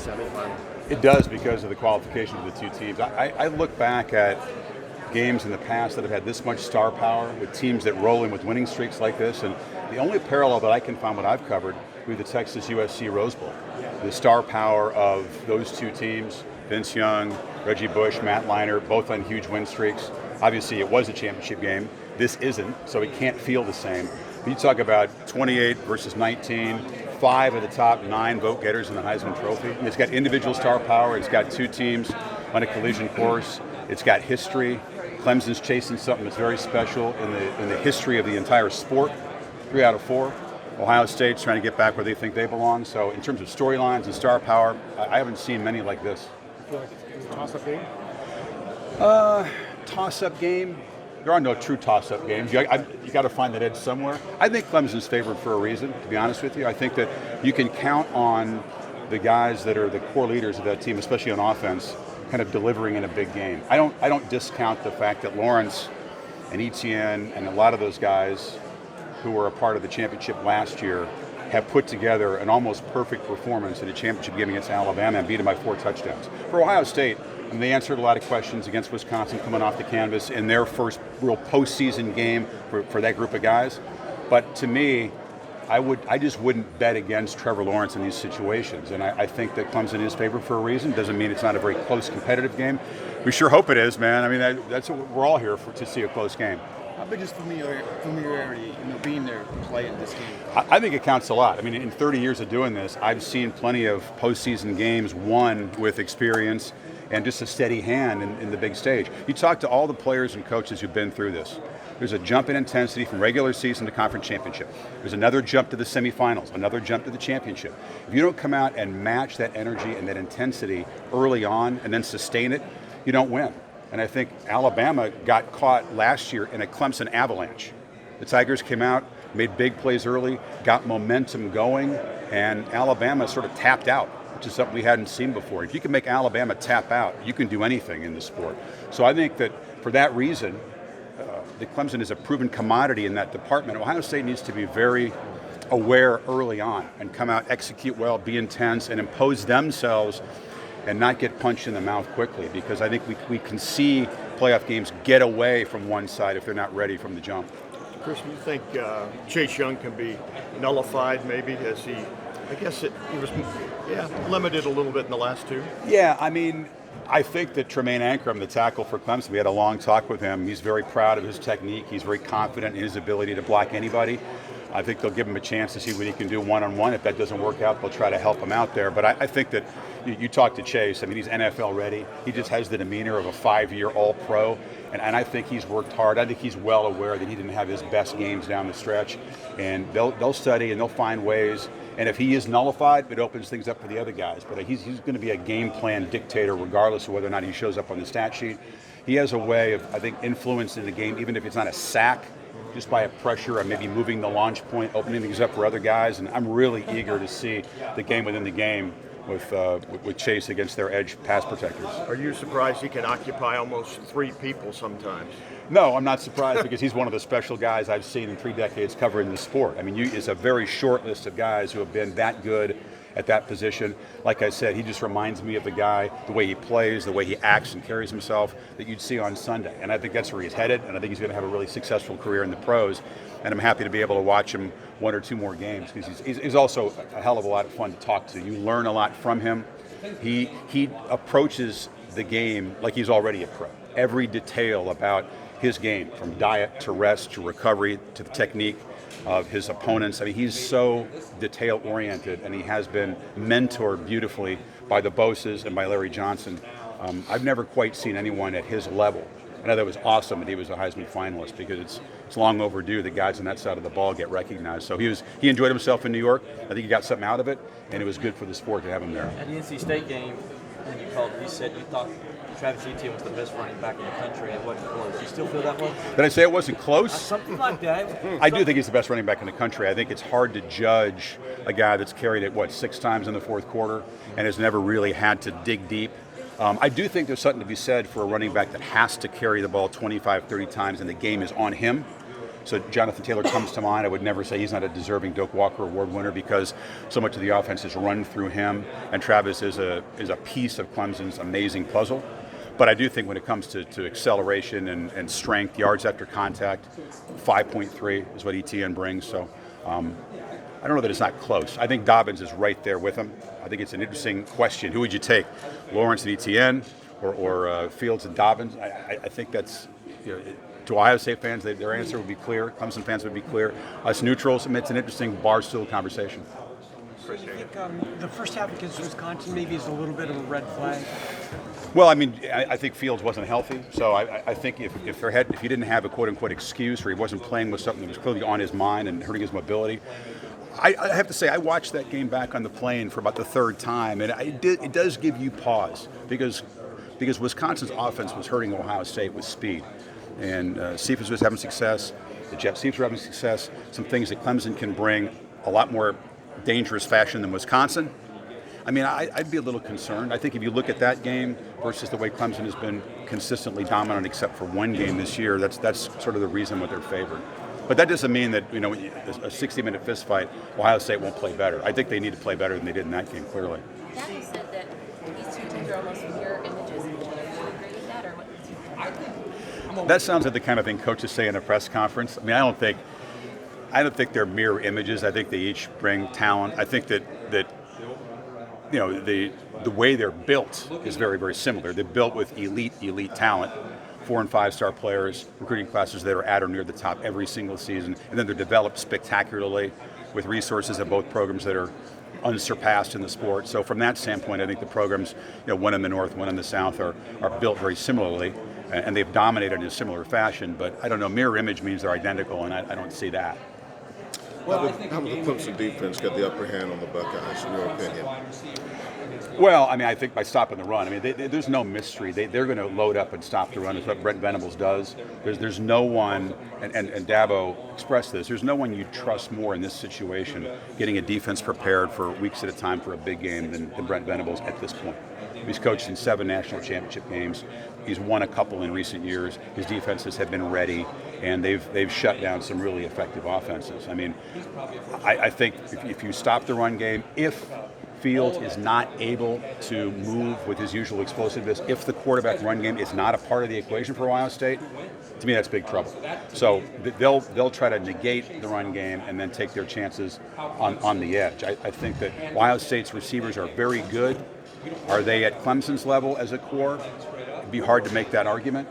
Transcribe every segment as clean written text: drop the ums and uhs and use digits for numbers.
semifinal? It does because of the qualification of the two teams. I look back at games in the past that have had this much star power with teams that roll in with winning streaks like this, and the only parallel that I can find what I've covered would be the Texas USC Rose Bowl. The star power of those two teams, Vince Young, Reggie Bush, Matt Leinart, both on huge win streaks. Obviously it was a championship game. This isn't, so it can't feel the same. But you talk about 28 versus 19, 5 of the top 9 vote getters in the Heisman Trophy. And it's got individual star power. It's got two teams on a collision course. It's got history. Clemson's chasing something that's very special in the history of the entire sport. 3 out of 4. Ohio State's trying to get back where they think they belong. So in terms of storylines and star power, I haven't seen many like this. You feel like it's a toss-up game? Toss-up game? There are no true toss-up games. You got to find that edge somewhere. I think Clemson's favored for a reason, to be honest with you. I think that you can count on the guys that are the core leaders of that team, especially on offense, kind of delivering in a big game. I don't discount the fact that Lawrence and Etienne and a lot of those guys who were a part of the championship last year have put together an almost perfect performance in a championship game against Alabama and beat them by 4 touchdowns. For Ohio State, they answered a lot of questions against Wisconsin coming off the canvas in their first real postseason game for that group of guys. But to me, I just wouldn't bet against Trevor Lawrence in these situations. And I think that Clemson is favored for a reason. Doesn't mean it's not a very close competitive game. We sure hope it is, man. I mean, that's what we're all here for, to see a close game. How big is familiarity, being there playing this game? I think it counts a lot. I mean, in 30 years of doing this, I've seen plenty of postseason games won with experience and just a steady hand in the big stage. You talk to all the players and coaches who've been through this. There's a jump in intensity from regular season to conference championship. There's another jump to the semifinals, another jump to the championship. If you don't come out and match that energy and that intensity early on and then sustain it, you don't win. And I think Alabama got caught last year in a Clemson avalanche. The Tigers came out, made big plays early, got momentum going, and Alabama sort of tapped out, which is something we hadn't seen before. If you can make Alabama tap out, you can do anything in the sport. So I think that for that reason, the Clemson is a proven commodity in that department. Ohio State needs to be very aware early on and come out, execute well, be intense, and impose themselves and not get punched in the mouth quickly, because I think we can see playoff games get away from one side if they're not ready from the jump. Chris, do you think Chase Young can be nullified maybe as he was limited a little bit in the last 2? Yeah, I mean, I think that Tremaine Ankrum, the tackle for Clemson, we had a long talk with him. He's very proud of his technique. He's very confident in his ability to block anybody. I think they'll give him a chance to see what he can do one-on-one. If that doesn't work out, they'll try to help him out there. But I think that you talk to Chase, I mean, he's NFL ready. He just has the demeanor of a 5-year All-Pro. And I think he's worked hard. I think he's well aware that he didn't have his best games down the stretch. And they'll study and they'll find ways. And if he is nullified, it opens things up for the other guys. But he's going to be a game plan dictator regardless of whether or not he shows up on the stat sheet. He has a way of, I think, influencing the game, even if it's not a sack, just by a pressure or maybe moving the launch point, opening things up for other guys. And I'm really eager to see the game within the game with Chase against their edge pass protectors. Are you surprised he can occupy almost 3 people sometimes? No, I'm not surprised because he's one of the special guys I've seen in 3 decades covering the sport. I mean, it's a very short list of guys who have been that good at that position. Like I said, he just reminds me of the guy, the way he plays, the way he acts and carries himself that you'd see on Sunday. And I think that's where he's headed, and I think he's going to have a really successful career in the pros. And I'm happy to be able to watch him 1 or 2 more games because he's also a hell of a lot of fun to talk to. You learn a lot from him. He approaches the game like he's already a pro. Every detail about his game, from diet to rest to recovery to the technique of his opponents. I mean, he's so detail-oriented, and he has been mentored beautifully by the Boses and by Larry Johnson. I've never quite seen anyone at his level. I know that was awesome that he was a Heisman finalist because it's long overdue that guys on that side of the ball get recognized. So he enjoyed himself in New York. I think he got something out of it, and it was good for the sport to have him there. At the NC State game, when you said you thought Travis Etienne was the best running back in the country. It wasn't close. Do you still feel that way? Did I say it wasn't close? Something like that. I do think he's the best running back in the country. I think it's hard to judge a guy that's carried it, 6 times in the fourth quarter and has never really had to dig deep. I do think there's something to be said for a running back that has to carry the ball 25, 30 times and the game is on him. So Jonathan Taylor comes to mind. I would never say he's not a deserving Doak Walker Award winner because so much of the offense is run through him, and Travis is a piece of Clemson's amazing puzzle. But I do think when it comes to acceleration and strength, yards after contact, 5.3 is what ETN brings. So I don't know that it's not close. I think Dobbins is right there with him. I think it's an interesting question. Who would you take, Lawrence and ETN or Fields and Dobbins? I think that's, to Ohio State fans, their answer would be clear. Clemson fans would be clear. Us neutrals, it's an interesting Barstool conversation. So you think the first half against Wisconsin maybe is a little bit of a red flag? Well, I think Fields wasn't healthy, so I think if he didn't have a quote-unquote excuse or he wasn't playing with something that was clearly on his mind and hurting his mobility, I have to say I watched that game back on the plane for about the third time, and it does give you pause because Wisconsin's offense was hurting Ohio State with speed. And Cephas was having success. The Jet Cephas were having success. Some things that Clemson can bring a lot more dangerous fashion than Wisconsin. I'd be a little concerned. I think if you look at that game versus the way Clemson has been consistently dominant, except for one game this year, that's sort of the reason why they're favored. But that doesn't mean that a 60-minute fist fight, Ohio State won't play better. I think they need to play better than they did in that game, clearly. Daddy said that these two teams are almost mirror images. Would you agree with that, or what? That sounds like the kind of thing coaches say in a press conference. I don't think they're mirror images. I think they each bring talent. I think that the way they're built is very, very similar. They're built with elite talent, 4- and 5-star players, recruiting classes that are at or near the top every single season, and then they're developed spectacularly with resources at both programs that are unsurpassed in the sport. So from that standpoint, I think the programs, one in the North, one in the South, are built very similarly. And they've dominated in a similar fashion, but I don't know, mirror image means they're identical, and I don't see that. Well, how the Clemson defense got the upper hand on the Buckeyes, in your opinion? Well, I think by stopping the run. There's no mystery. They're going to load up and stop the run. It's what Brent Venables does. There's no one, and Dabo expressed this, there's no one you trust more in this situation, getting a defense prepared for weeks at a time for a big game than Brent Venables at this point. He's coached in 7 national championship games. He's won a couple in recent years. His defenses have been ready, and they've shut down some really effective offenses. I think if you stop the run game, if Fields is not able to move with his usual explosiveness, if the quarterback run game is not a part of the equation for Ohio State, to me that's big trouble. So they'll try to negate the run game and then take their chances on the edge. I think that Ohio State's receivers are very good. Are they at Clemson's level as a core? It'd be hard to make that argument.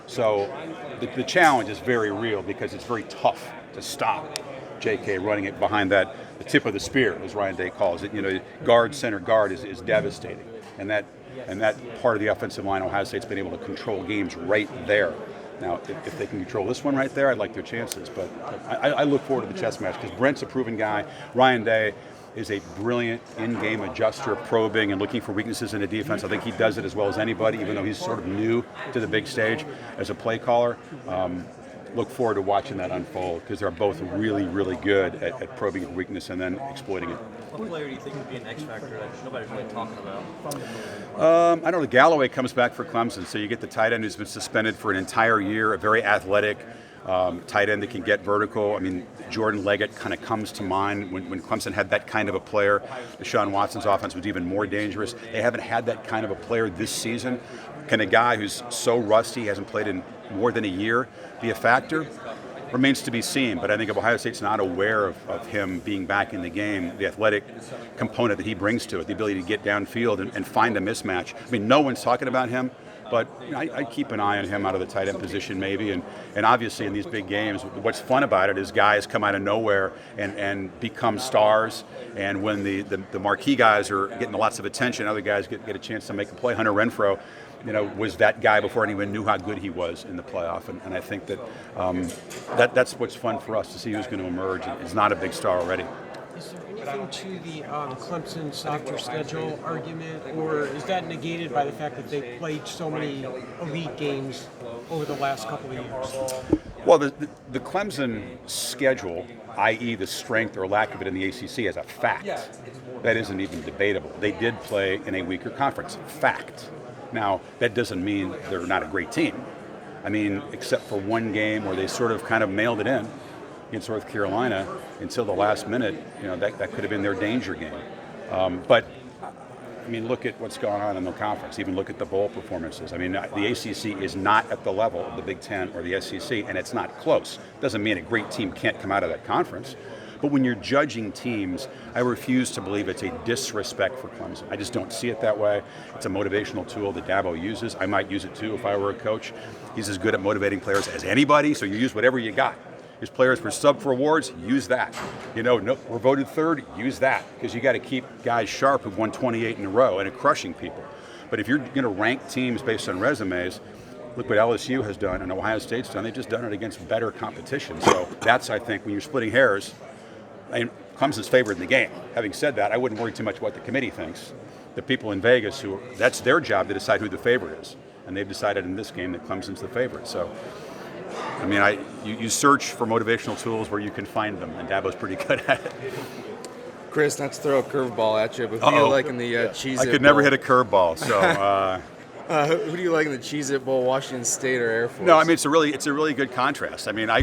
So the challenge is very real because it's very tough to stop J.K. running it behind the tip of the spear, as Ryan Day calls it. Guard, center guard is devastating. And that part of the offensive line, Ohio State's been able to control games right there. Now, if they can control this one right there, I'd like their chances. But I look forward to the chess match because Brent's a proven guy. Ryan Day is a brilliant in-game adjuster, probing and looking for weaknesses in the defense. I think he does it as well as anybody, even though he's sort of new to the big stage as a play caller. Look forward to watching that unfold because they're both really, really good at probing for weakness and then exploiting it. What player do you think would be an X factor that nobody's really talking about? I don't know. Galloway comes back for Clemson, so you get the tight end who's been suspended for an entire year, a very athletic tight end that can get vertical. Jordan Leggett kind of comes to mind when Clemson had that kind of a player. Deshaun Watson's offense was even more dangerous. They haven't had that kind of a player this season. Can a guy who's so rusty, hasn't played in more than a year, be a factor? Remains to be seen, but I think if Ohio State's not aware of him being back in the game, the athletic component that he brings to it, the ability to get downfield and find a mismatch. No one's talking about him, but I keep an eye on him out of the tight end position maybe, and obviously in these big games, what's fun about it is guys come out of nowhere and become stars, and when the marquee guys are getting lots of attention, other guys get a chance to make a play. Hunter Renfrow, was that guy before anyone knew how good he was in the playoff, and I think that's what's fun for us to see who's going to emerge. It's not a big star already. Is there anything to the Clemson softer schedule argument, or is that negated by the fact that they played so many elite games over the last couple of years? Well, the Clemson schedule, i.e. the strength or lack of it in the ACC, is a fact. That isn't even debatable. They did play in a weaker conference. Fact. Now, that doesn't mean they're not a great team. Except for one game where they sort of kind of mailed it in. against North Carolina until the last minute. That could have been their danger game. But I mean, look at what's going on in the conference. Even look at the bowl performances. I mean, the ACC is not at the level of the Big Ten or the SEC, and it's not close. Doesn't mean a great team can't come out of that conference. But when you're judging teams, I refuse to believe it's a disrespect for Clemson. I just don't see it that way. It's a motivational tool that Dabo uses. I might use it too if I were a coach. He's as good at motivating players as anybody, so you use whatever you got. His players were sub for awards, use that. No, we're voted third, use that. Because you got to keep guys sharp who've won 28 in a row and are crushing people. But if you're going to rank teams based on resumes, look what LSU has done and Ohio State's done. They've just done it against better competition. So that's, I think, when you're splitting hairs, Clemson's favored in the game. Having said that, I wouldn't worry too much what the committee thinks. The people in Vegas, that's their job to decide who the favorite is. And they've decided in this game that Clemson's the favorite. So, I mean, you search for motivational tools where you can find them, and Dabo's pretty good at it. Chris, not to throw a curveball at you, but who do you like in the Cheez-It I could never Bowl? hit a curveball, so... Who do you like in the Cheez-It Bowl, Washington State or Air Force? No, I mean, it's a really good contrast. I mean, I